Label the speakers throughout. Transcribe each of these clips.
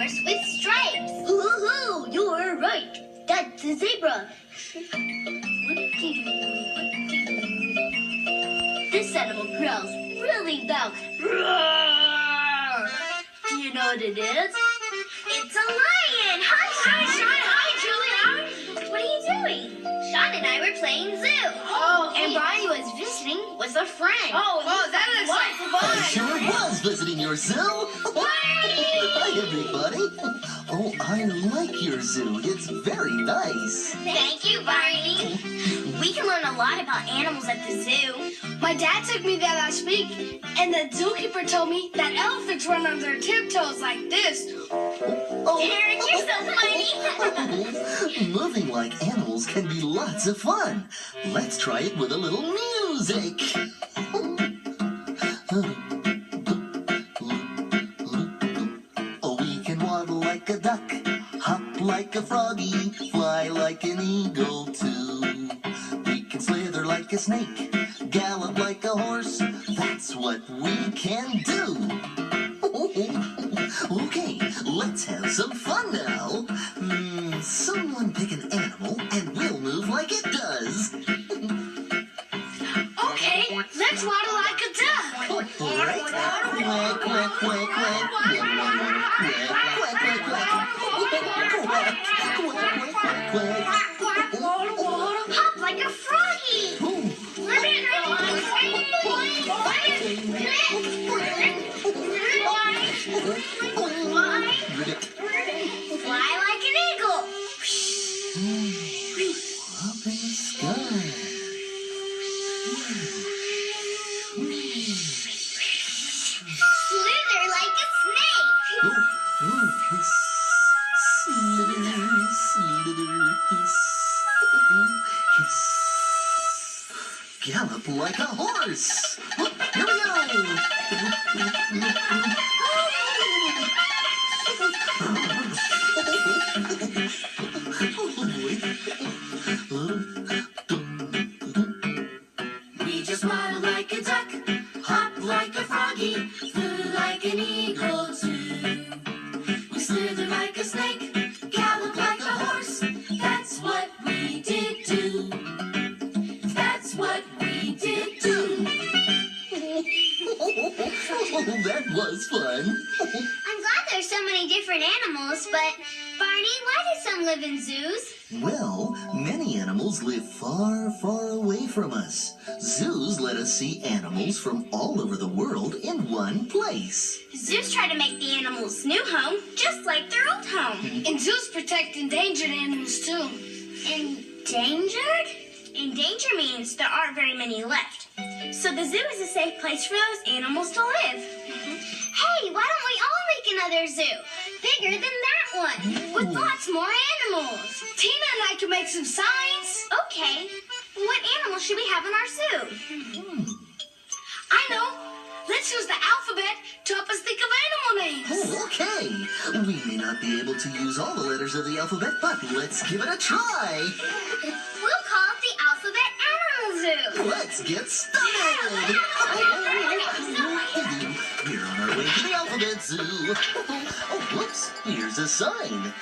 Speaker 1: horse with stripes. Hoo-hoo, you're right. That's a zebra. This animal growls really loud. Roar! Do you know what it is? It's a lion! Hi, Sean! Hi, Julie! What are you doing? Sean and I were playing zoo. Oh, and Barney was visiting with a friend. Oh, that looks like fun!
Speaker 2: I sure was visiting your zoo! Hi, everybody! Oh, I like your zoo. It's very nice.
Speaker 1: Thank you, Barney. We can learn a lot about animals at the zoo.
Speaker 3: My dad took me there last week, and the zookeeper told me that elephants run on their tiptoes like this.
Speaker 2: Oh.
Speaker 1: Derek, you're so funny.
Speaker 2: Moving like animals can be lots of fun. Let's try it with a little music. Oh, we can waddle like a duck, hop like a froggy, fly like an eagle too. We can slither like a snake, gallop like a horse. That's what we can do. Okay, let's have some fun now. Someone pick an animal and we'll move like it does.
Speaker 3: Okay, let's waddle like a duck.
Speaker 2: All right. Quack, quack, quack, quack. Quack, quack, quack, quack. Quack, quack, quack, quack.
Speaker 1: Hop like a froggy. Fly like an eagle.
Speaker 2: Up in the sky.
Speaker 1: Slither like a snake.
Speaker 2: Gallop like a horse. Here we go.
Speaker 4: We just waddle like a duck, hop like a froggy, flew like an eagle too. We slither like a snake, gallop like a horse. That's what we did do. That's what we did do.
Speaker 2: Oh, that was fun.
Speaker 1: I'm glad there's so many different animals, but Barney, why do some live in zoos?
Speaker 2: Well, many animals live far, far away from us. Zoos let us see animals from all over the world in one place.
Speaker 1: Zoos try to make the animals' new home just like their old home.
Speaker 3: And zoos protect endangered animals too.
Speaker 1: Endangered? Endanger means there aren't very many left. So the zoo is a safe place for those animals to live. Hey, why don't we all make another zoo? Bigger than that one, with lots more animals.
Speaker 3: Tina and I can make some signs.
Speaker 1: Okay, what animals should we have in our zoo?
Speaker 3: I know. Let's use the alphabet to help us think of animal names.
Speaker 2: Oh, okay. We may not be able to use all the letters of the alphabet, but let's give it a try.
Speaker 1: We'll call it the Alphabet Animal Zoo.
Speaker 2: Let's get started. We're on our way to the alphabet zoo. Oh, whoops. Here's a sign.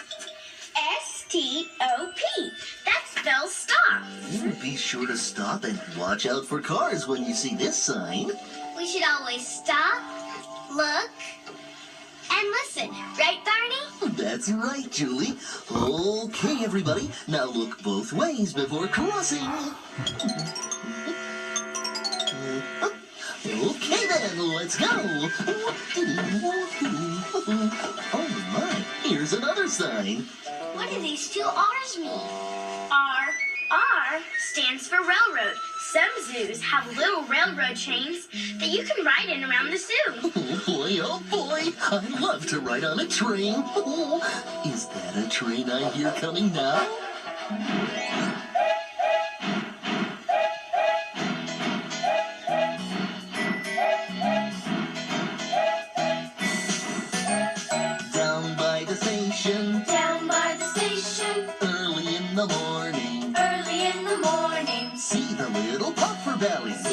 Speaker 1: S-T-O-P. That spells stop.
Speaker 2: Be sure to stop and watch out for cars when you see this sign.
Speaker 1: We should always stop, look, and listen. Right, Barney?
Speaker 2: That's right, Julie. Okay, everybody. Now look both ways before crossing. Okay, then. Let's go. Oh, my. Here's another sign.
Speaker 1: What do these two R's mean? R stands for railroad. Some zoos have little railroad trains that you can ride in around the zoo.
Speaker 2: Oh boy, I love to ride on a train. Is that a train I hear coming now? Down by the station, early in the morning. See the little puffer bellies,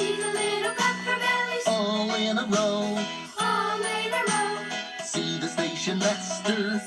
Speaker 2: all in a row. See the station master,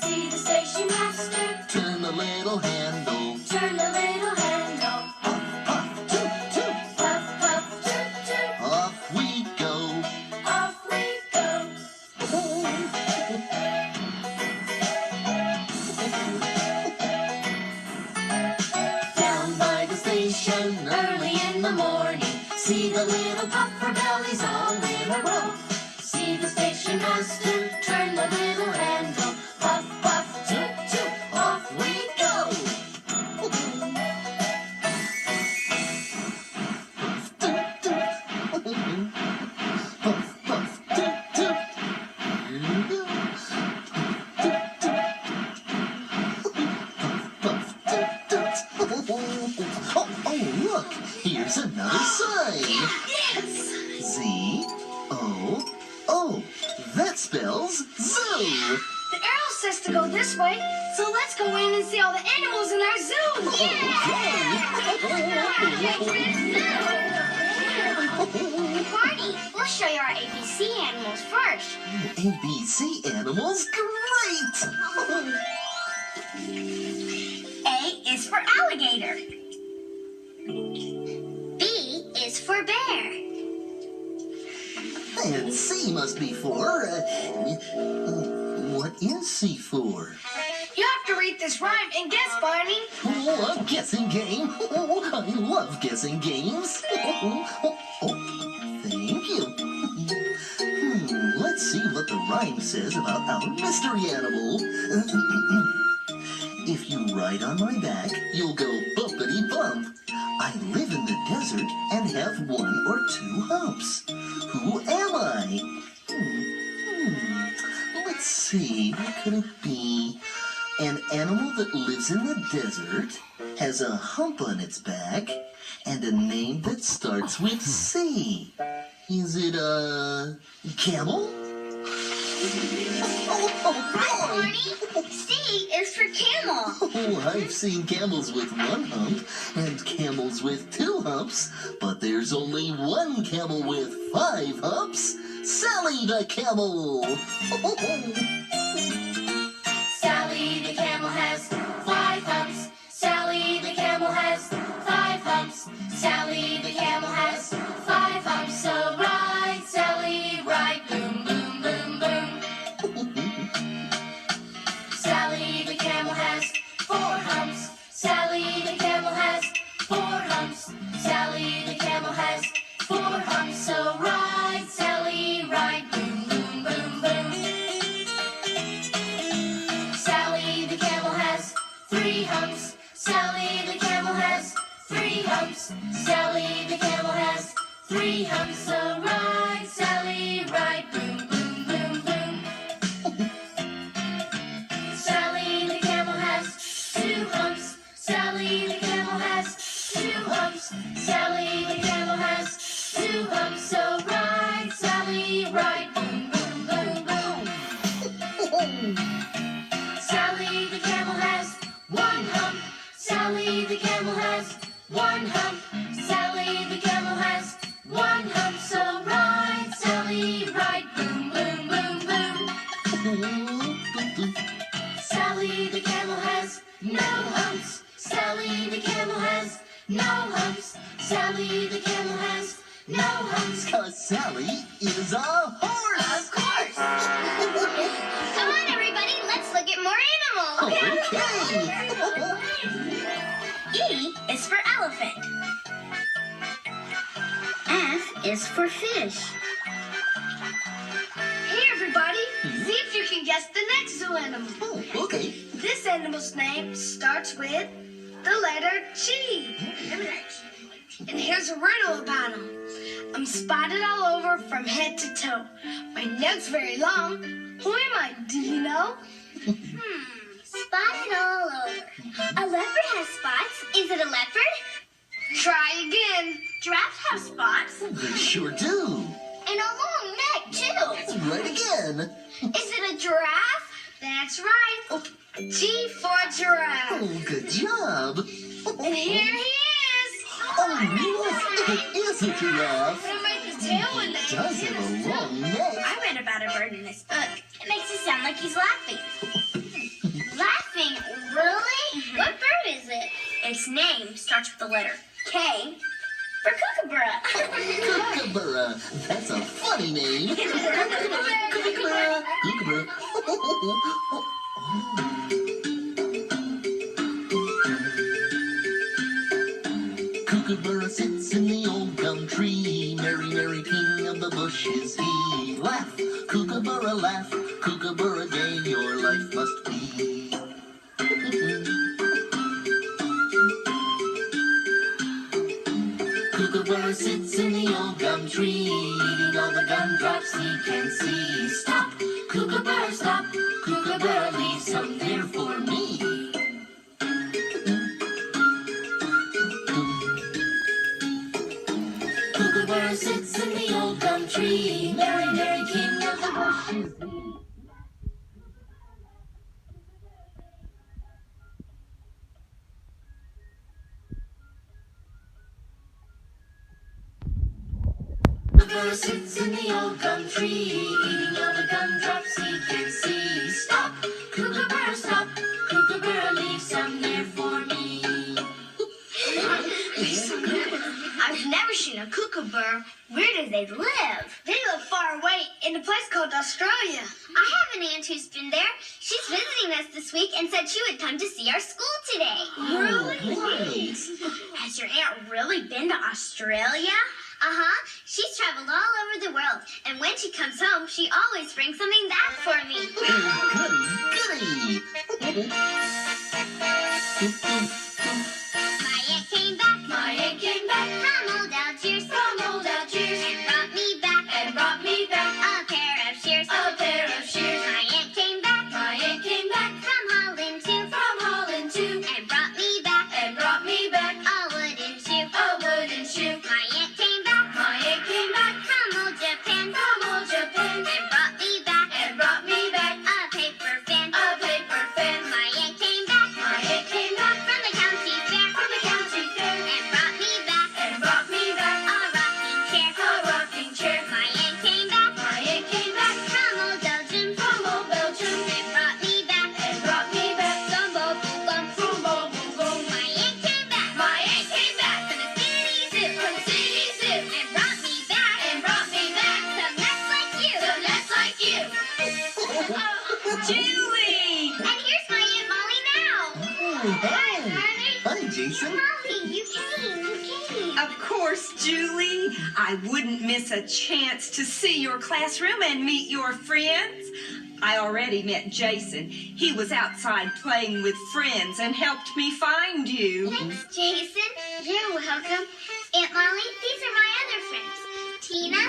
Speaker 4: station early in the morning. See the little puffer bellies all in a row. See the station master turn the little handle. Puff, puff, toot, toot, off we go.
Speaker 2: Oh, look, here's another sign.
Speaker 3: Yes!
Speaker 2: Z-O-O. That spells zoo.
Speaker 3: The arrow says to go this way, so let's go in and see all the animals in our zoo.
Speaker 1: Barney, we'll show you our ABC animals first.
Speaker 2: ABC animals, great!
Speaker 1: A is for alligator. B is for bear.
Speaker 2: And C must be for, what is C for?
Speaker 3: You have to read this rhyme and guess, Barney.
Speaker 2: Oh, a guessing game. Oh, I love guessing games. Thank you. Let's see what the rhyme says about our mystery animal. If you ride on my back, you'll go bumpity bump. I live in the desert and have 1 or 2 humps. Who am I? Let's see, what could it be? An animal that lives in the desert, has a hump on its back, and a name that starts with C. Is it a camel?
Speaker 1: Barney, C is for camel.
Speaker 2: Oh, I've seen camels with 1 hump and camels with 2 humps, but there's only 1 camel with 5 humps. Sally the camel.
Speaker 4: Sally the camel has 5 humps. Sally the camel has 5 humps. Sally the camel has 5 humps. So ride, Sally, ride, boom, boom, boom, boom. Sally the camel has 4 humps. Sally the camel has 4 humps. Sally the camel has 4 humps. So ride, Sally, ride, boom, boom, boom, boom. Sally the camel has 3 humps. Sally the camel has 3 humps. Sally the camel has 3 humps. So ride, Sally, ride, boom, boom, boom, boom. Sally the camel has 2 humps. Sally the camel has 2 humps. Sally the camel has 2 humps. So ride, Sally, ride, boom, boom, boom, boom. Sally the camel has 1 hump. Sally the camel has 1 hump. Sally the camel has 1 hump. So ride, Sally, ride, boom, boom, boom, boom. Sally the camel has no humps. Sally the camel has no humps. Sally the camel has no humps.
Speaker 2: 'Cause Sally is a horse.
Speaker 1: Of course. Come on, everybody, let's look at more animals.
Speaker 2: Okay.
Speaker 1: E is for elephant. F is for fish.
Speaker 3: Hey, everybody. See if you can guess the next zoo animal.
Speaker 2: Oh, okay.
Speaker 3: This animal's name starts with the letter G. And here's a riddle about him. I'm spotted all over from head to toe. My neck's very long. Who am I? Do you know?
Speaker 1: Spotted all over. A leopard has spots. Is it a leopard?
Speaker 3: Try again.
Speaker 1: Giraffes have spots.
Speaker 2: They sure do.
Speaker 1: And a long neck, too.
Speaker 2: Right again.
Speaker 1: Is it a giraffe?
Speaker 3: That's right. G for giraffe.
Speaker 2: Oh, good job.
Speaker 3: And here he is.
Speaker 2: Oh, look, it is a giraffe.
Speaker 3: What about the tail one?
Speaker 2: It does have a long neck.
Speaker 1: I read about a bird in this book. It makes it sound like he's laughing. Laughing? Really? What bird is it? Its name starts with the letter K for kookaburra.
Speaker 2: Kookaburra. That's a funny name. Kookaburra. Kookaburra. Kookaburra sits in the old gum tree. Merry, merry king of the bush is he. Laugh, Kookaburra, laugh. Kookaburra gay your life must be. Kookaburra sits in the old gum tree, eating all the gumdrops he can see. Stop, Kookaburra, stop. Kookaburra, leave some there for me. Kookaburra sits in the old gum tree. Merry, merry king of the bush is he. Kookaburra sits in the old gum tree, eating all the gumdrops he can see. Stop, Kookaburra, stop. Kookaburra, leave some there for me.
Speaker 3: I've never seen a kookaburra. Where do they live? They live far away in a place called Australia.
Speaker 1: I have an aunt who's been there. She's visiting us this week and said she would come to see our school today.
Speaker 3: Really?
Speaker 2: Great.
Speaker 1: Has your aunt really been to Australia? Uh-huh. She's traveled all over the world, and when she comes home, she always brings something back for me.
Speaker 2: Goody, goody.
Speaker 1: My aunt came back.
Speaker 4: My aunt came back
Speaker 1: From old Algiers.
Speaker 4: from old Algiers
Speaker 1: And brought me back.
Speaker 4: and brought me back
Speaker 1: A pair of shears.
Speaker 4: a pair of shears.
Speaker 1: My aunt came back.
Speaker 4: My aunt came back
Speaker 1: From Holland too.
Speaker 4: from Holland too
Speaker 1: And brought me back.
Speaker 4: and brought me back
Speaker 1: A wooden shoe.
Speaker 4: a wooden shoe.
Speaker 1: My aunt came back.
Speaker 4: My aunt came back
Speaker 1: From old Japan.
Speaker 4: from old Japan
Speaker 1: And brought me back.
Speaker 4: and brought me back
Speaker 1: A paper fan.
Speaker 4: a paper fan.
Speaker 1: My aunt came back.
Speaker 4: My aunt came back
Speaker 1: From the county fair.
Speaker 4: from the county fair
Speaker 1: And brought me back.
Speaker 4: and brought me back
Speaker 1: A rocking chair.
Speaker 4: a rocking chair.
Speaker 1: My aunt came back.
Speaker 4: My aunt came back
Speaker 1: From old Belgium.
Speaker 4: from old Belgium
Speaker 1: And brought me back.
Speaker 4: and brought me back
Speaker 1: Gumbo gum.
Speaker 4: from Bubble Gum.
Speaker 1: My aunt came back.
Speaker 4: My aunt came back
Speaker 1: From the city zoo.
Speaker 4: from City Zoo
Speaker 1: And brought me back.
Speaker 4: and brought me back
Speaker 1: Some nuts like you.
Speaker 4: some nuts like you.
Speaker 5: Julie!
Speaker 1: And here's my Aunt Molly now.
Speaker 2: Oh, hi. Hi, Jason.
Speaker 1: Molly, you came.
Speaker 5: Of course, Julie. I wouldn't miss a chance to see your classroom and meet your friends. I already met Jason. He was outside playing with friends and helped me find you.
Speaker 1: Thanks, Jason. You're welcome. Aunt Molly, these are my other friends. Tina,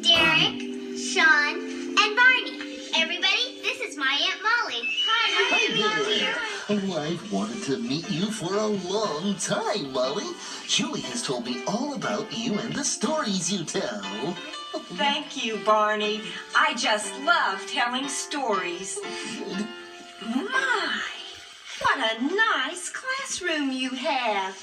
Speaker 1: Derek, Sean, and Barney. Everybody, this is my Aunt Molly. Hi,
Speaker 2: Hi there. Oh, I've wanted to meet you for a long time, Molly. Julie has told me all about you and the stories you tell.
Speaker 5: Thank you, Barney. I just love telling stories. My, what a nice classroom you have.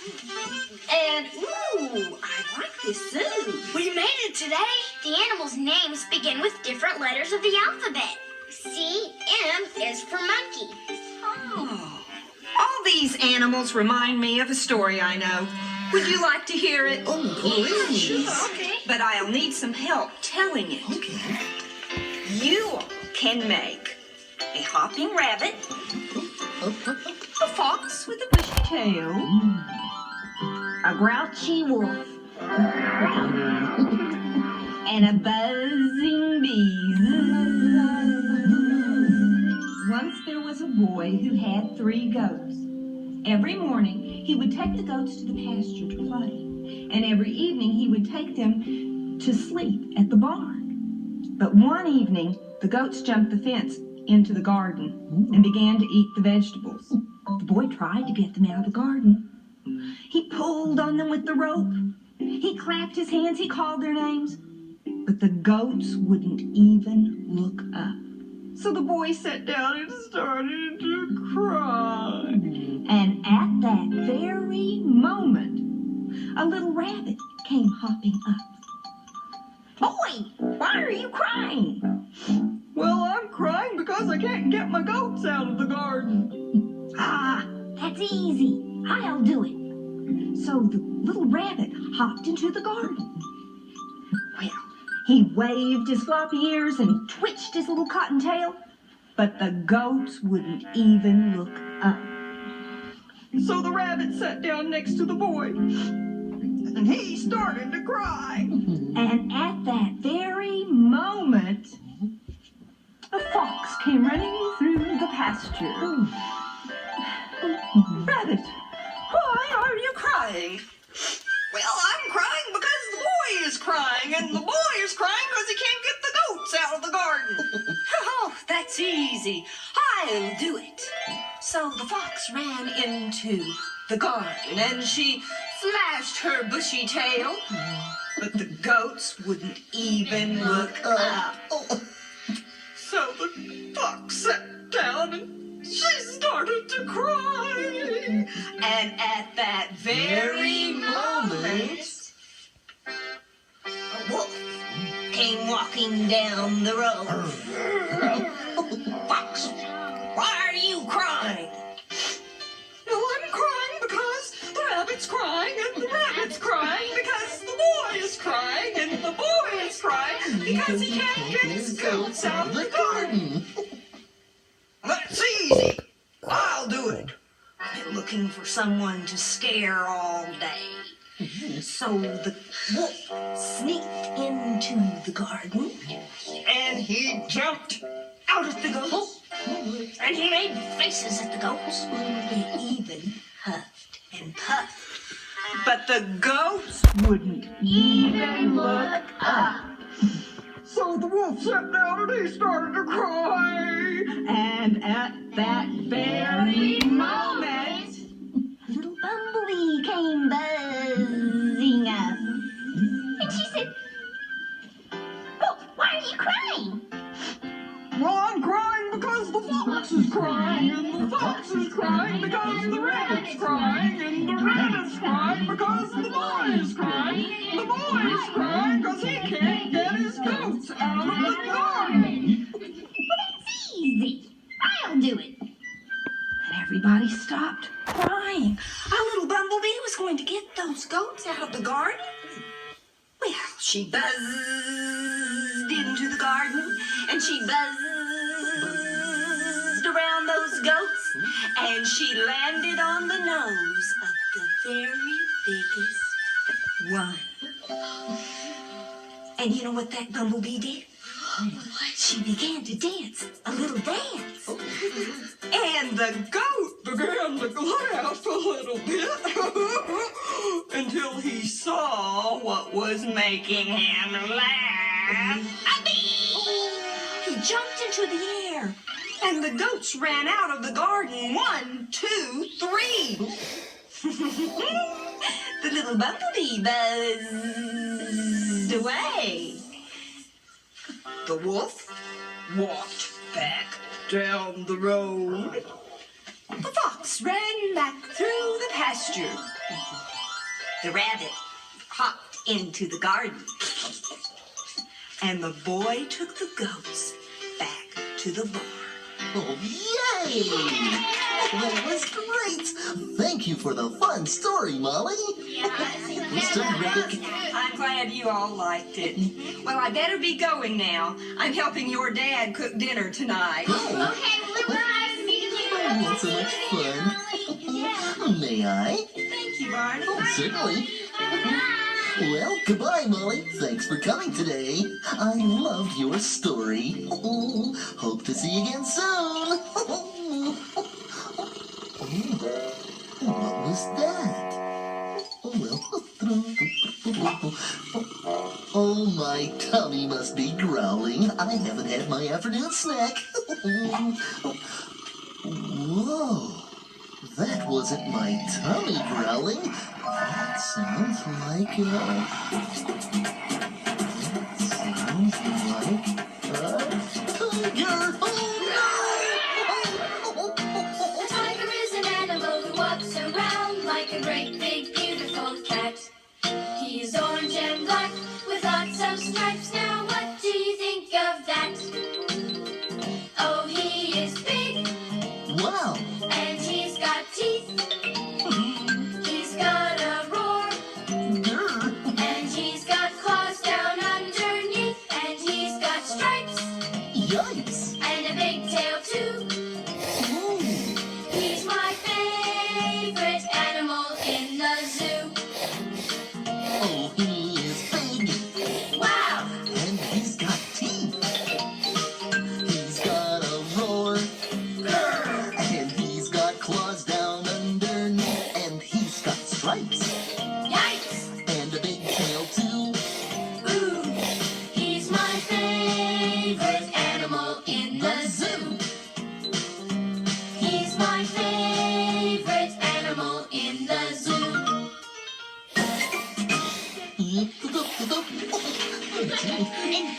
Speaker 5: And, ooh, I like this zoo.
Speaker 3: We made it today.
Speaker 1: The animals' names begin with different letters of the alphabet. C, M is for monkey.
Speaker 5: Oh. All these animals remind me of a story I know. Would you like to hear it?
Speaker 2: Oh, please.
Speaker 3: Okay.
Speaker 5: But I'll need some help telling it.
Speaker 2: Okay.
Speaker 5: You all can make a hopping rabbit, a fox with a bushy tail, a grouchy wolf, and a buzzing bee. Once there was a boy who had 3 goats. Every morning, he would take the goats to the pasture to play, and every evening he would take them to sleep at the barn. But one evening, the goats jumped the fence into the garden and began to eat the vegetables. The boy tried to get them out of the garden. He pulled on them with the rope. He clapped his hands, he called their names, but the goats wouldn't even look up. So the boy sat down and started to cry. And at that very moment, a little rabbit came hopping up. Boy, why are you crying? Well, I'm crying because I can't get my goats out of the garden. Ah, that's easy. I'll do it. So the little rabbit hopped into the garden. Well, he waved his floppy ears and twitched his little cotton tail, but the goats wouldn't even look up. So the rabbit sat down next to the boy. started to cry. And at that very moment, a fox came running through the pasture. Rabbit, why are you crying?
Speaker 6: Well, I'm crying because the boy is crying, and the boy is crying because he can't get the goats out of the garden.
Speaker 7: Oh, that's easy. I'll do it. So the fox ran into the garden, and she flashed her bushy tail, but the goats wouldn't even look up.
Speaker 6: So the fox sat down and she started to cry.
Speaker 7: And at that very moment, a wolf came walking down the road. Fox, why are you crying?
Speaker 6: No, I'm crying because the rabbit's crying, and the rabbit's crying because the boy is crying, and the boy is crying because he can't get his goats out of the garden. That's easy. I'll do it.
Speaker 7: I've been looking for someone to scare all day. So the wolf sneaked into the garden,
Speaker 6: And he jumped
Speaker 7: out at the goats, and he made faces at the goats. He even huffed and puffed, but the goats wouldn't even look up.
Speaker 6: So the wolf sat down and he started to cry.
Speaker 5: And at that very moment,
Speaker 1: A little bumblebee came buzzing up. And she said, "Oh, why are you crying?"
Speaker 6: Well, I'm crying because the fox is crying, and the fox is crying because the rabbit's crying, and the rabbit's crying because the boy is crying. The boy is crying because he can't get his goats out of the garden.
Speaker 1: Well, that's easy. I'll do it.
Speaker 7: And everybody stopped crying. Our little bumblebee was going to get those goats out of the garden. Well, she buzzed into the garden, and she buzzed around those goats, and she landed on the nose of the very biggest one. And you know what that bumblebee did? She began to dance, a little dance.
Speaker 6: And the goat began to laugh a little bit until he saw what was making him laugh.
Speaker 7: He jumped into the air, and the goats ran out of the garden. 1, 2, 3. The little bumblebee buzzed away.
Speaker 6: The wolf walked back down the road.
Speaker 7: The fox ran back through the pasture. The rabbit hopped into the garden. And the boy took the goats back to the barn.
Speaker 2: Oh, yay! That was great! Thank you for the fun story, Molly. Mr. Rick.
Speaker 7: I'm glad you all liked it. Well, I better be going now. I'm helping your dad cook dinner tonight.
Speaker 2: Oh,
Speaker 1: Okay, well, it was nice to meet you.
Speaker 2: I had so much fun.
Speaker 1: Yeah.
Speaker 2: May I?
Speaker 7: Thank you, Barney.
Speaker 2: Oh, certainly. Well, goodbye, Molly. Thanks for coming today. I loved your story. Hope to see you again soon. What was that? Oh, my tummy must be growling. I haven't had my afternoon snack. Whoa. That wasn't my tummy growling. That sounds like a tiger. Oh no!
Speaker 4: A tiger is an animal who walks around like a great big beautiful cat. He is orange and black with lots of stripes. Now what do you think of that? Oh, he is big
Speaker 2: Wow!
Speaker 4: and he's got teeth. He's got a roar
Speaker 2: Grr.
Speaker 4: and he's got claws down underneath. And he's got stripes
Speaker 2: Yikes!
Speaker 4: and a big tail too.
Speaker 2: Ooh.
Speaker 4: He's my favorite animal in the zoo.
Speaker 2: Oh,
Speaker 3: And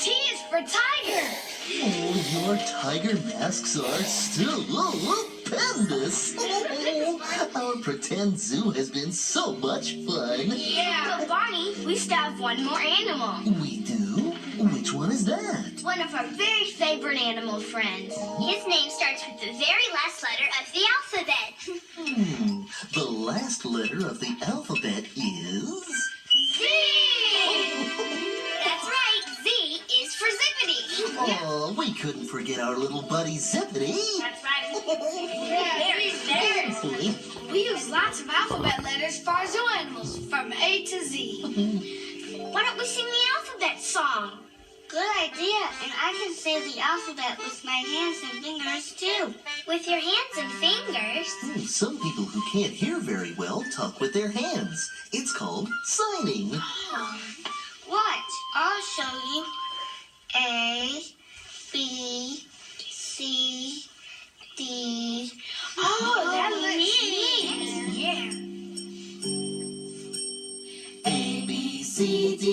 Speaker 3: T is for tiger.
Speaker 2: Oh, your tiger masks are stupendous. Our pretend zoo has been so much fun.
Speaker 3: Yeah.
Speaker 1: But Barney, we still have one more animal.
Speaker 2: We do? Which one is that?
Speaker 1: One of our very favorite animal friends. His name starts with the very last letter of the alphabet.
Speaker 2: The last letter of the alphabet is...
Speaker 1: Z! That's right. Z is for Zippity.
Speaker 2: Oh, we couldn't forget our little buddy Zippity.
Speaker 1: That's right.
Speaker 2: Seriously?
Speaker 3: We use lots of alphabet letters for our zoo animals, from A to Z.
Speaker 1: Why don't we sing the alphabet song?
Speaker 8: Good idea, and I can say the alphabet with my hands and fingers too.
Speaker 1: With your hands and fingers?
Speaker 2: Some people who can't hear very well talk with their hands. It's called signing.
Speaker 8: Watch, I'll show you. A, B, C, D.
Speaker 3: Oh, that looks neat.
Speaker 1: Yeah.
Speaker 4: A, B, C, D,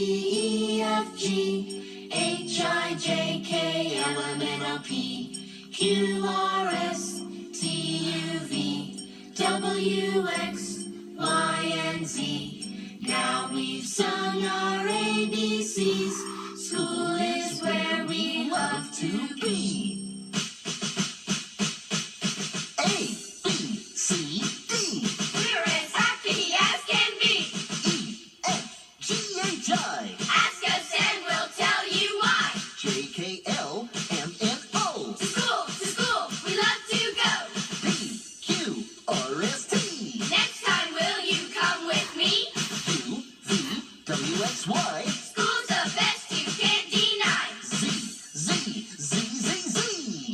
Speaker 4: E, F, G, H, I, J, K, L, M, N, O, P, Q, R, S, T, U, V, W, X, Y, and Z. Now we've sung our ABCs. School is where we love to be.
Speaker 2: A, B, C, D,
Speaker 4: We're as happy as can be.
Speaker 2: E, F, G, H, I,
Speaker 4: Ask us and we'll tell you why.
Speaker 2: J, K, L, M, N, O,
Speaker 4: To school, we love to go.
Speaker 2: P, Q, R, S, T,
Speaker 4: Next time, will you come with me?
Speaker 2: U, V, W, X, Y,
Speaker 4: School's the best, you can't deny.
Speaker 2: Z, Z, Z, Z, Z.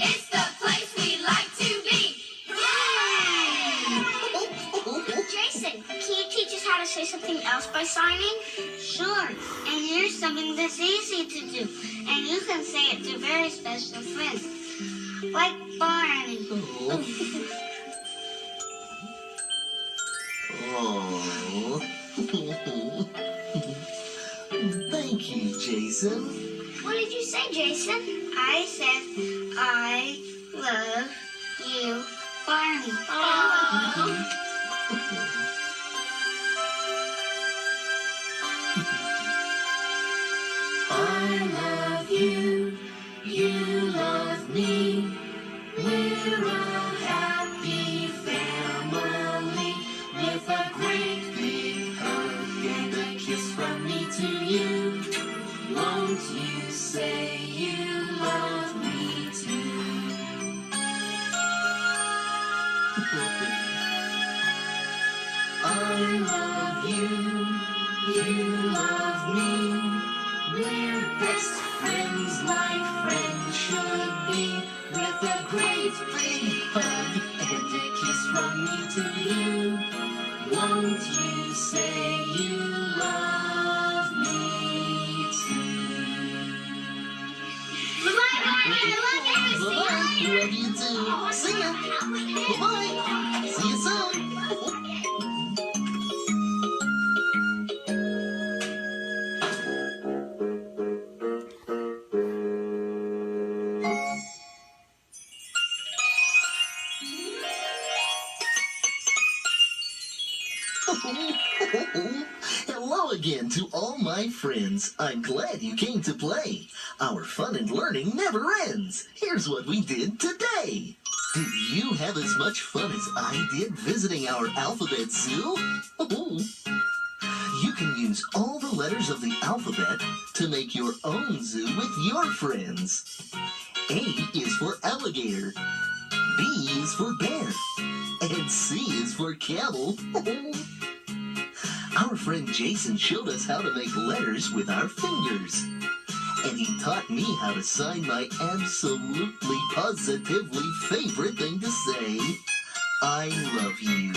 Speaker 4: It's the place we like to be. Hooray!
Speaker 1: Jason, can you teach us how to say something else by signing?
Speaker 8: Sure, and here's something that's easy to do, and you can say it to very special friends, like Barney.
Speaker 2: Oh. Thank you, Jason.
Speaker 1: What did you say, Jason?
Speaker 8: I said, I love you, Barney.
Speaker 4: I love you, you love me. We're a happy family with a great big hug and a kiss from me to you. Won't you say you love me too? I love you, you love me. We're best friends like friends should be, with a great big hug and a kiss from me to you. Won't you say you love me too?
Speaker 1: Bye-bye, Barney. I love everything.
Speaker 2: Love you too. See ya. Bye-bye. See you soon. Hello again to all my friends. I'm glad you came to play. Our fun and learning never ends. Here's what we did today. Did you have as much fun as I did visiting our alphabet zoo? You can use all the letters of the alphabet to make your own zoo with your friends. A is for alligator. B is for bear. And C is for camel. Our friend Jason showed us how to make letters with our fingers. And he taught me how to sign my absolutely, positively favorite thing to say. I love you.